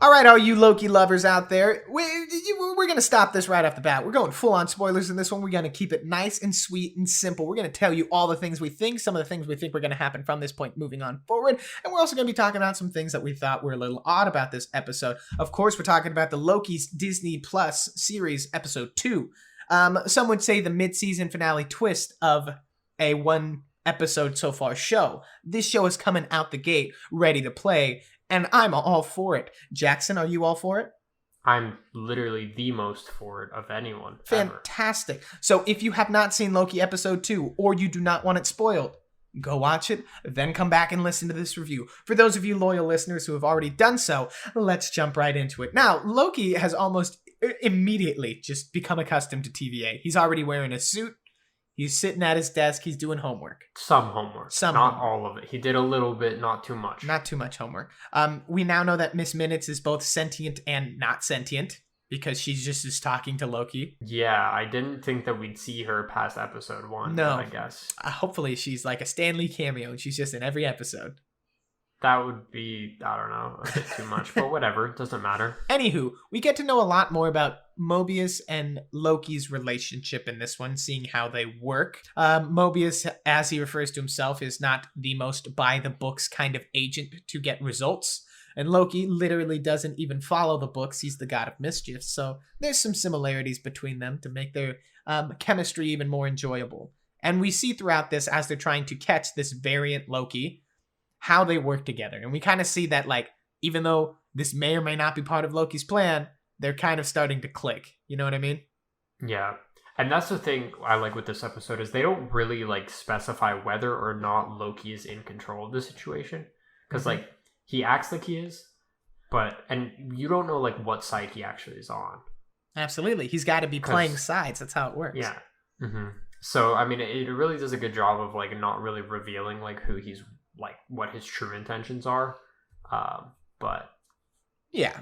All right, all you Loki lovers out there, we're going to stop this right off the bat. We're going full-on spoilers in this one. We're going to keep it nice and sweet and simple. We're going to tell you all the things we think, some of the things we think were going to happen from this point moving on forward. And we're also going to be talking about some things that we thought were a little odd about this episode. Of course, we're talking about the Loki's Disney Plus series, episode 2. Some would say the mid-season finale twist of a one-episode so far show. This show is coming out the gate, ready to play. And I'm all for it. Jackson, are you all for it? I'm literally the most for it of anyone. Fantastic. Ever. So if you have not seen Loki episode 2 or you do not want it spoiled, go watch it, then come back and listen to this review. For those of you loyal listeners who have already done so, let's jump right into it. Now, Loki has almost immediately just become accustomed to TVA. He's already wearing a suit. He's sitting at his desk. He's doing homework. Some homework. Not all of it. He did a little bit, not too much. Not too much homework. We now know that Miss Minutes is both sentient and not sentient because she's just talking to Loki. Yeah, I didn't think that we'd see her past episode 1. No. I guess. Hopefully she's like a Stan Lee cameo and she's just in every episode. That would be, I don't know, a bit too much, but whatever. It doesn't matter. Anywho, we get to know a lot more about Mobius and Loki's relationship in this one, seeing how they work. Mobius, as he refers to himself, is not the most by-the-books kind of agent to get results. And Loki literally doesn't even follow the books. He's the god of mischief. So there's some similarities between them to make their chemistry even more enjoyable. And we see throughout this, as they're trying to catch this variant Loki, how they work together. And we kind of see that, like, even though this may or may not be part of Loki's plan, they're kind of starting to click. You know what I mean? Yeah. And that's the thing I like with this episode is they don't really, like, specify whether or not Loki is in control of the situation. Because, like, he acts like he is, and you don't know, like, what side he actually is on. Absolutely. He's got to be playing sides. That's how it works. Yeah. Mm-hmm. So, I mean, it really does a good job of, like, not really revealing, like, who he's, like, what his true intentions are. But yeah.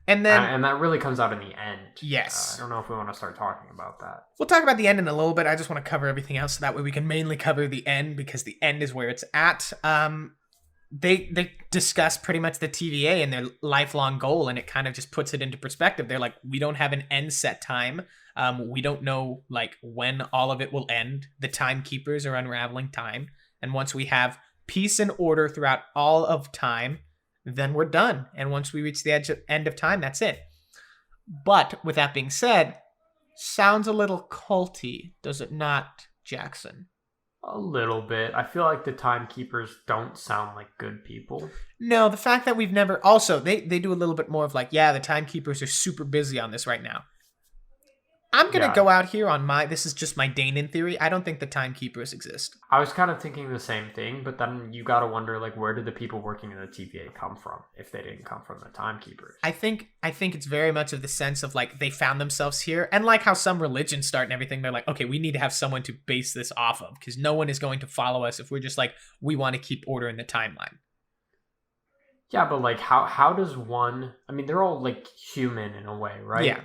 And then and that really comes out in the end. Yes. I don't know if we want to start talking about that. We'll talk about the end in a little bit. I just want to cover everything else so that way we can mainly cover the end because the end is where it's at. They discuss pretty much the TVA and their lifelong goal, and it kind of just puts it into perspective. They're like, we don't have an end set time. We don't know, like, when all of it will end. The timekeepers are unraveling time. And once we have peace and order throughout all of time, then we're done. And once we reach the end of time, that's it. But with that being said, sounds a little culty, does it not, Jackson? A little bit. I feel like the timekeepers don't sound like good people. No, the fact that we've never... Also, they do a little bit more of like, yeah, the timekeepers are super busy on this right now. I'm going to go out here on this is just my Danan theory. I don't think the timekeepers exist. I was kind of thinking the same thing, but then you got to wonder, like, where did the people working in the TVA come from if they didn't come from the timekeepers? I think it's very much of the sense of, like, they found themselves here. And like how some religions start and everything, they're like, okay, we need to have someone to base this off of because no one is going to follow us if we're just like, we want to keep order in the timeline. Yeah, but, like, how does one... I mean, they're all, like, human in a way, right? Yeah.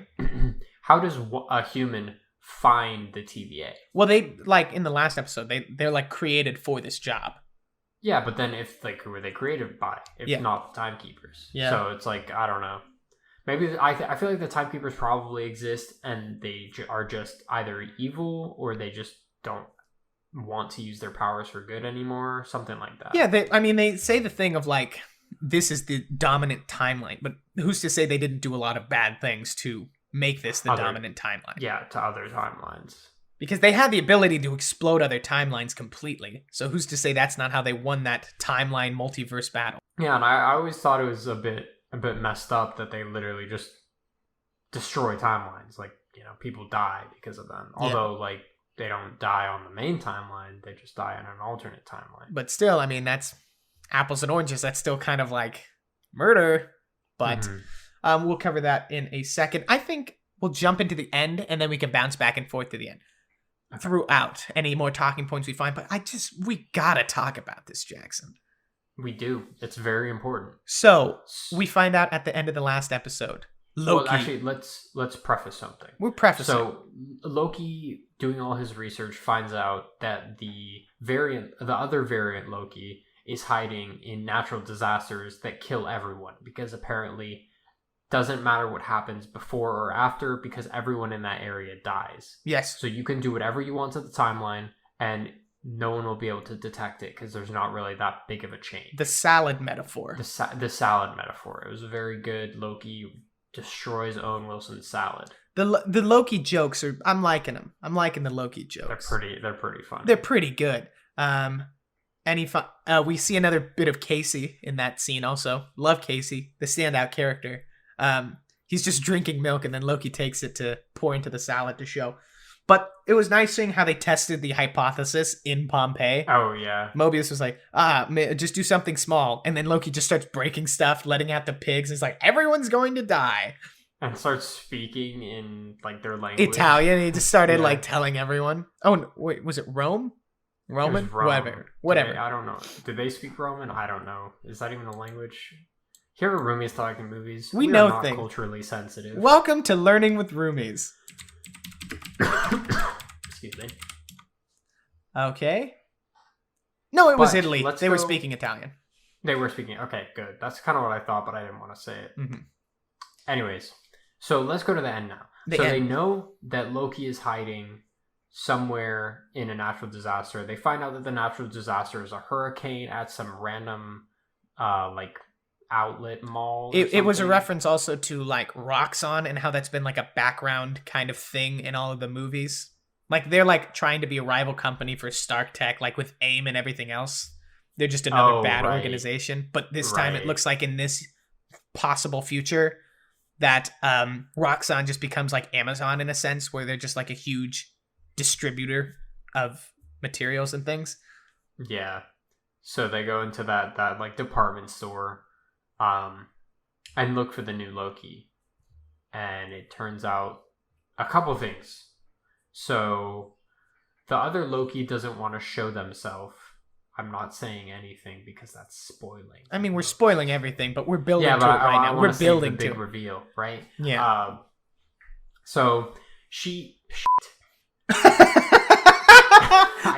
How does a human find the TVA? Well, they, like, in the last episode, they're, like, created for this job. Yeah, but then if, like, who were they created by? If not the timekeepers. Yeah. So it's like, I don't know. Maybe, I feel like the timekeepers probably exist and they are just either evil or they just don't want to use their powers for good anymore. Something like that. Yeah, they say the thing of, like, this is the dominant timeline, but who's to say they didn't do a lot of bad things to make this the dominant timeline? Yeah, to other timelines. Because they had the ability to explode other timelines completely. So who's to say that's not how they won that timeline multiverse battle? Yeah, and I always thought it was a bit messed up that they literally just destroy timelines. Like, you know, people die because of them. Although, like, they don't die on the main timeline. They just die on an alternate timeline. But still, I mean, that's apples and oranges. That's still kind of like murder. But we'll cover that in a second. I think we'll jump into the end, and then we can bounce back and forth to the end. Throughout any more talking points we find. But we gotta talk about this, Jackson. We do. It's very important. So, we find out at the end of the last episode, Loki... Well, actually, let's preface something. We're prefacing. So, Loki, doing all his research, finds out that the other variant Loki is hiding in natural disasters that kill everyone. Because apparently doesn't matter what happens before or after because everyone in that area dies. Yes. So you can do whatever you want to the timeline and no one will be able to detect it because there's not really that big of a change. The salad metaphor. The salad metaphor. It was very good. Loki destroys Owen Wilson's salad. The Loki jokes are, I'm liking them. I'm liking the Loki jokes. They're pretty fun. They're pretty good. We see another bit of Casey in that scene also. Love Casey, the standout character. He's just drinking milk and then Loki takes it to pour into the salad to show. But it was nice seeing how they tested the hypothesis in Pompeii. Oh, yeah. Mobius was like, just do something small. And then Loki just starts breaking stuff, letting out the pigs. It's like, everyone's going to die. And starts speaking in, like, their language. Italian. He just started, like, telling everyone. Oh, no, wait, was it Rome? Roman? It was Rome. Whatever. I don't know. Did they speak Roman? I don't know. Is that even a language? Here at Roomies Talkin Movies, we know are not things. Culturally sensitive. Welcome to Learning with Roomies. Excuse me. Okay. No, it was Italy. They were speaking Italian. They were speaking. Okay, good. That's kind of what I thought, but I didn't want to say it. Mm-hmm. Anyways, so let's go to the end now. They know that Loki is hiding somewhere in a natural disaster. They find out that the natural disaster is a hurricane at some random, outlet mall. It was a reference also to like Roxxon and how that's been like a background kind of thing in all of the movies. Like they're like trying to be a rival company for Stark Tech, like with AIM and everything else. They're just another bad organization. But this time it looks like in this possible future that Roxxon just becomes like Amazon in a sense, where they're just like a huge distributor of materials and things. Yeah. So they go into that like department store and look for the new Loki. And it turns out a couple things. So the other Loki doesn't want to show themselves. I'm not saying anything because that's spoiling. I mean, we're spoiling everything, but we're building to it right now. We're building to the big reveal, right? Yeah. So she...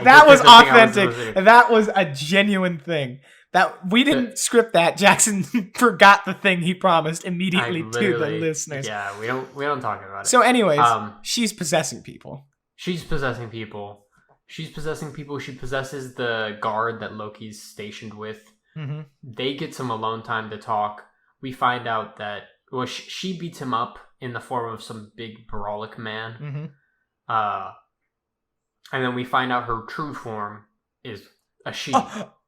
That was authentic. That was a genuine thing. That we didn't script that. Jackson forgot the thing he promised immediately to the listeners. Yeah, we don't talk about it. So anyways, she's possessing people. She's possessing people. She possesses the guard that Loki's stationed with. Mm-hmm. They get some alone time to talk. We find out that she beats him up in the form of some big brolic man. Mm-hmm. And then we find out her true form is a she.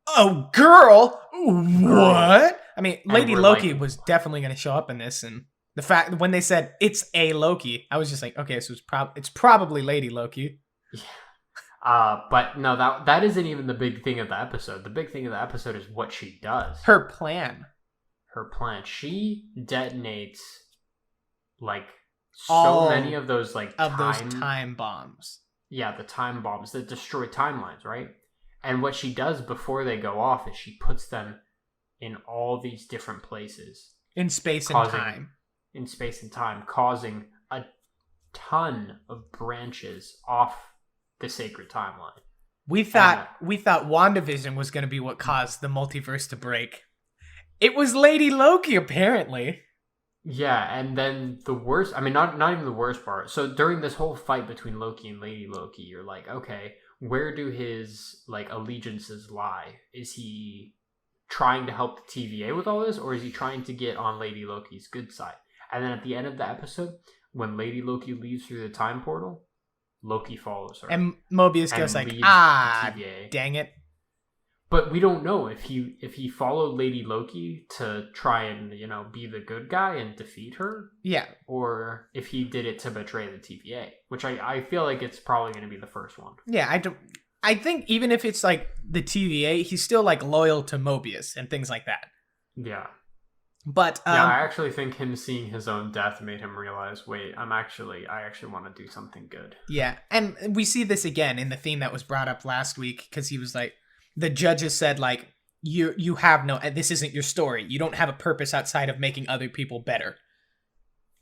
Oh, girl! What? I mean, Lady Loki was definitely going to show up in this, and the fact when they said it's a Loki, I was just like, okay, so it's probably Lady Loki. Yeah. But no, that isn't even the big thing of the episode. The big thing of the episode is what she does. Her plan. She detonates like so many of those those time bombs. Yeah, the time bombs that destroy timelines, right? And what she does before they go off is she puts them in all these different places. In space and time. In space and time, causing a ton of branches off the sacred timeline. We thought WandaVision was going to be what caused the multiverse to break. It was Lady Loki, apparently. Yeah, and then the worst... I mean, not even the worst part. So during this whole fight between Loki and Lady Loki, you're like, okay, where do his allegiances lie? Is he trying to help the TVA with all this, or is he trying to get on Lady Loki's good side? And then at the end of the episode, when Lady Loki leaves through the time portal, Loki follows her. And Mobius goes like, dang it. But we don't know if he followed Lady Loki to try and, be the good guy and defeat her. Yeah. Or if he did it to betray the TVA, which I feel like it's probably going to be the first one. Yeah, I think even if it's like the TVA, he's still like loyal to Mobius and things like that. Yeah. But I actually think him seeing his own death made him realize, wait, I actually want to do something good. Yeah. And we see this again in the theme that was brought up last week, because he was like, the judges said, like, you have no... This isn't your story. You don't have a purpose outside of making other people better.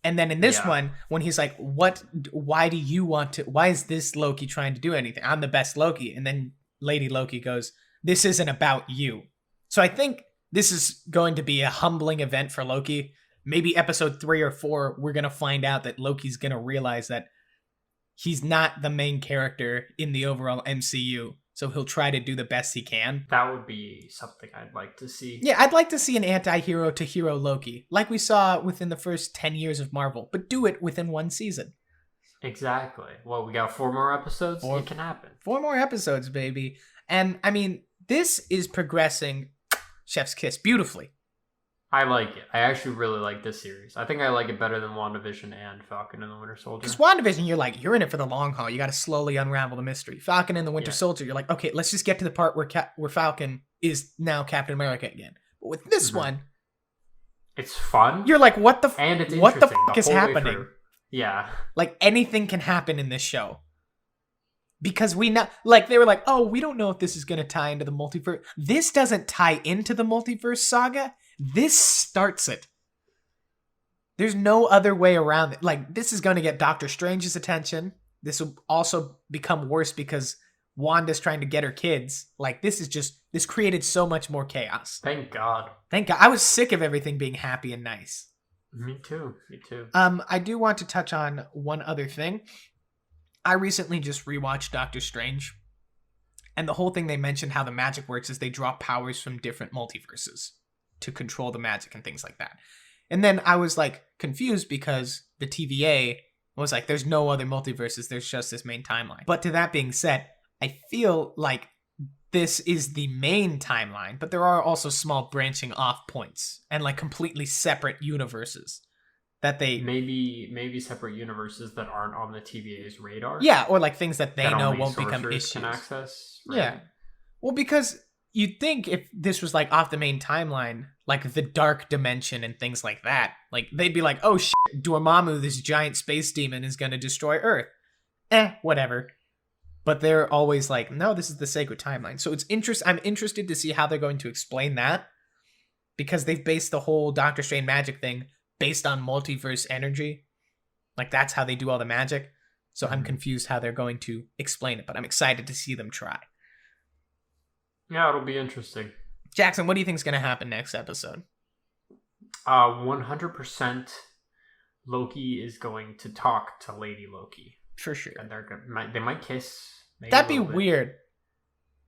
And then in this one, when he's like, why do you want to... Why is this Loki trying to do anything? I'm the best Loki. And then Lady Loki goes, this isn't about you. So I think this is going to be a humbling event for Loki. maybe episode 3 or 4, we're going to find out that Loki's going to realize that he's not the main character in the overall MCU. So he'll try to do the best he can. That would be something I'd like to see. Yeah, I'd like to see an anti-hero to hero Loki, like we saw within the first 10 years of Marvel, but do it within one season. Exactly. Well, we got 4 more episodes. It can happen. 4 more episodes, baby. And, I mean, this is progressing, chef's kiss, beautifully. I like it. I actually really like this series. I think I like it better than WandaVision and Falcon and the Winter Soldier. Because WandaVision, you're in it for the long haul. You got to slowly unravel the mystery. Falcon and the Winter Soldier, you're like, okay, let's just get to the part where Falcon is now Captain America again. But with this one, it's fun. You're like, what the fuck is happening? Yeah. Like, anything can happen in this show. Because we know, like, they were like, oh, we don't know if this is going to tie into the multiverse. This doesn't tie into the multiverse saga. This starts it. There's no other way around it. Like, this is going to get Doctor Strange's attention. This will also become worse because Wanda's trying to get her kids. Like, this created so much more chaos. Thank God. Thank God. I was sick of everything being happy and nice. Me too. I do want to touch on one other thing. I recently just rewatched Doctor Strange. And the whole thing they mentioned how the magic works is they draw powers from different multiverses to control the magic and things like that. And then I was like confused because the TVA was like, there's no other multiverses, there's just this main timeline. But to that being said, I feel like this is the main timeline, but there are also small branching off points and like completely separate universes that they maybe separate universes that aren't on the TVA's radar. Yeah, or like things that they know won't become issues. Can access. Right? Yeah. Well, because you'd think if this was like off the main timeline, like the dark dimension and things like that, like they'd be like, oh shit, Dormammu, this giant space demon, is going to destroy Earth. Whatever. But they're always like, no, this is the sacred timeline. So I'm interested to see how they're going to explain that, because they've based the whole Doctor Strange magic thing based on multiverse energy. Like, that's how they do all the magic. So I'm confused how they're going to explain it, but I'm excited to see them try. Yeah, it'll be interesting. Jackson, what do you think is going to happen next episode? 100% Loki is going to talk to Lady Loki. For sure. And they might kiss. That'd be weird.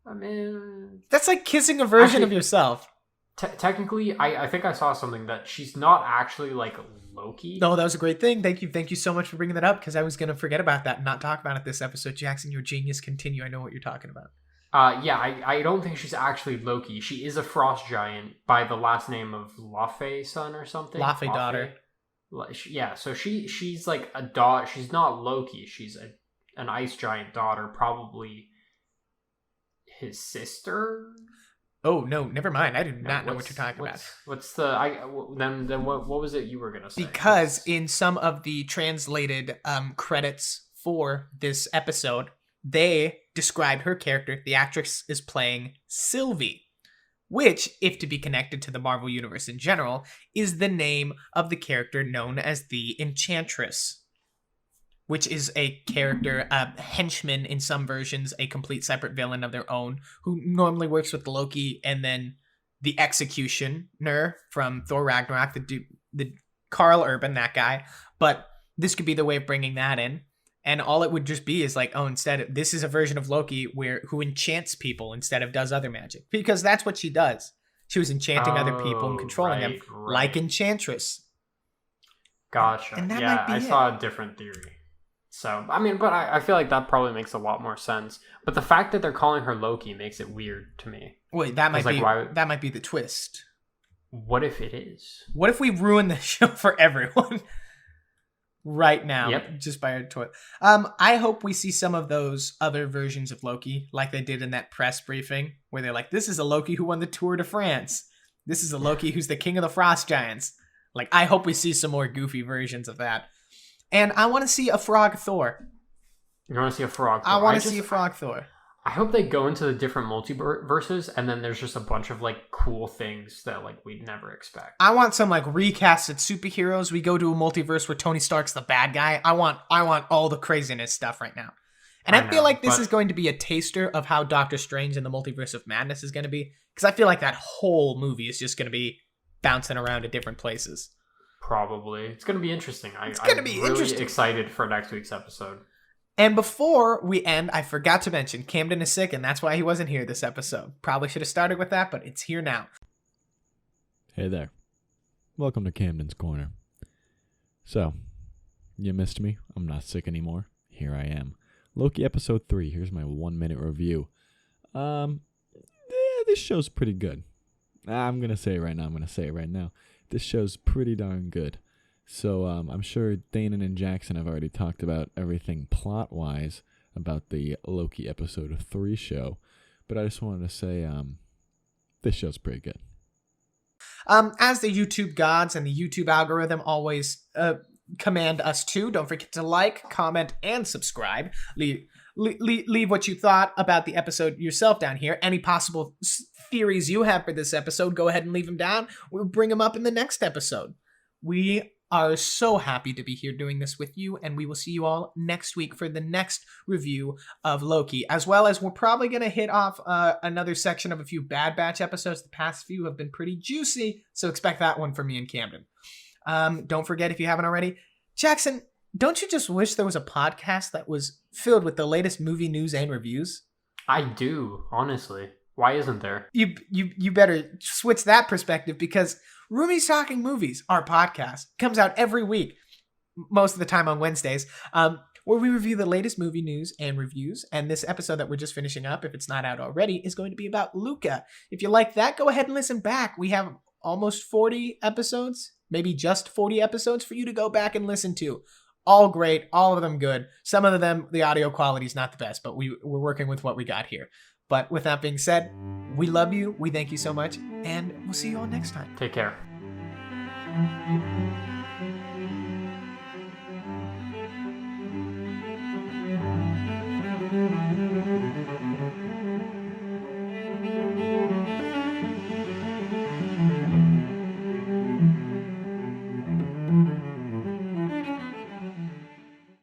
I mean, that's like kissing a version of yourself. Technically, I think I saw something that she's not actually like Loki. No, that was a great thing. Thank you so much for bringing that up, because I was going to forget about that and not talk about it this episode. Jackson, you're a genius. Continue. I know what you're talking about. Yeah, I don't think she's actually Loki. She is a frost giant by the last name of Laufey son or something. Laufey daughter. Yeah, so she's like a daughter. She's not Loki. She's an ice giant daughter, probably his sister. Oh no, never mind. I do not know what you're talking about. What's the then what was it you were gonna say? Because in some of the translated credits for this episode, they described her character. The actress is playing Sylvie, which, if to be connected to the Marvel Universe in general, is the name of the character known as the Enchantress, which is a character, a henchman in some versions, a complete separate villain of their own, who normally works with Loki, and then the Executioner from Thor Ragnarok, the Karl Urban, that guy. But this could be the way of bringing that in. And all it would just be is like, oh, this is a version of Loki who enchants people instead of does other magic. Because that's what she does. She was enchanting other people and controlling them, like Enchantress. Gotcha. And that yeah, might be I saw a different theory. So, I mean, but I feel like that probably makes a lot more sense. But the fact that they're calling her Loki makes it weird to me. Wait, that might be the twist. What if it is? What if we ruin the show for everyone right now, just by our twist? I hope we see some of those other versions of Loki, like they did in that press briefing, where they're like, this is a Loki who won the Tour de France. This is a Loki who's the king of the Frost Giants. Like, I hope we see some more goofy versions of that. And I want to see a frog Thor. You want to see a frog Thor? I want to see a frog Thor. I hope they go into the different multiverses, and then there's just a bunch of like cool things that like we'd never expect. I want some like recasted superheroes. We go to a multiverse where Tony Stark's the bad guy. I want all the craziness stuff right now. And I feel like this is going to be a taster of how Doctor Strange and the Multiverse of Madness is going to be, because I feel like that whole movie is just going to be bouncing around to different places. Probably. It's going to be interesting. It's going to be really interesting. Excited for next week's episode. And before we end, I forgot to mention Camden is sick, and that's why he wasn't here this episode. Probably should have started with that, but it's here now. Hey there. Welcome to Camden's Corner. So, you missed me. I'm not sick anymore. Here I am. Loki episode 3. Here's my 1-minute review. This show's pretty good. I'm going to say it right now. This show's pretty darn good. So, I'm sure Danan and Jackson have already talked about everything plot-wise about the Loki episode 3 show. But I just wanted to say, this show's pretty good. As the YouTube gods and the YouTube algorithm always command us to, don't forget to like, comment, and subscribe. Leave what you thought about the episode yourself down here. Any possible theories you have for this episode, go ahead and leave them down. We'll bring them up in the next episode. We are so happy to be here doing this with you, and we will see you all next week for the next review of Loki, as well as we're probably going to hit off another section of a few Bad Batch episodes. The past few have been pretty juicy, so expect that one from me and Camden. Don't forget, if you haven't already, Jackson, don't you just wish there was a podcast that was filled with the latest movie news and reviews? I do, honestly. Why isn't there? You better switch that perspective, because Roomies Talkin Movies, our podcast, comes out every week, most of the time on Wednesdays, where we review the latest movie news and reviews. And this episode that we're just finishing up, if it's not out already, is going to be about Luca. If you like that, go ahead and listen back. We have almost 40 episodes, maybe just 40 episodes for you to go back and listen to. All great, all of them good. Some of them, the audio quality is not the best, but we're working with what we got here. But with that being said, we love you, we thank you so much, and we'll see you all next time. Take care.